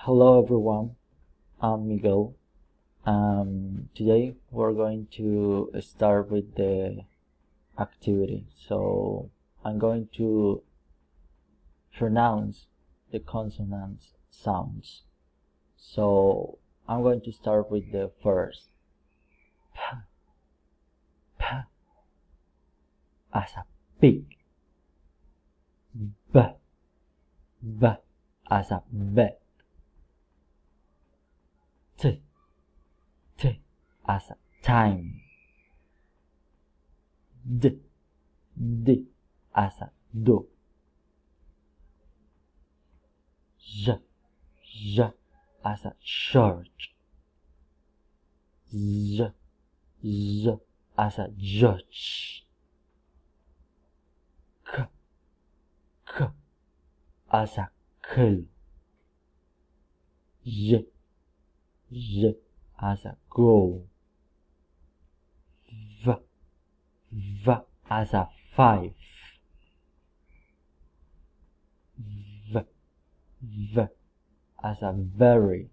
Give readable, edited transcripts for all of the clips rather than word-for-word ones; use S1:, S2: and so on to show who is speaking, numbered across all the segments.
S1: Hello everyone, I'm Miguel. Today we're going to start with the activity. So I'm going to pronounce the consonant sounds. So I'm going to start with the first. P, p, as a pig. B, b, as a bed. T, t, as a time. D, d, as a do. J, j, as a church. Z, z, as a judge. K, k, as a kill. J, j, as a go. V, v, as a five. V, v, as a very.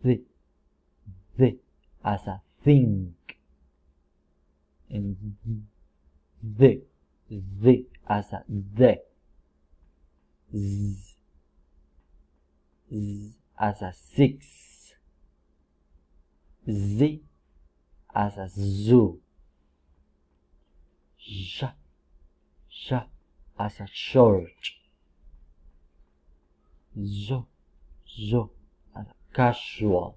S1: Th, as a think. And th, as a the. Z, as a six. Z, as a zoo. Sh, as a church. Z, as a casual.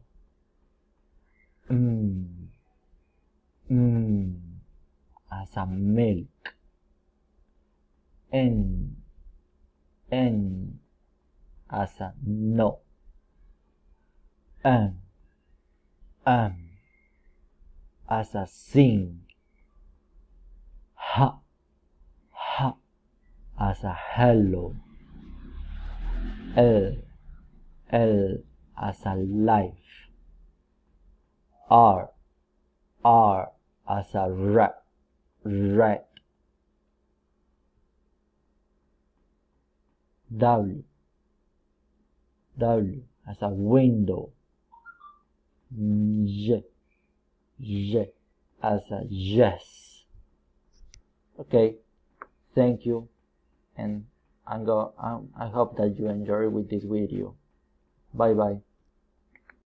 S1: As a milk. N, as a no. As a sing. H, as a hello. L, as a life. R, as a rat. W, as a window. J, as a yes. Okay, thank you, and I hope that you enjoy with this video. Bye bye.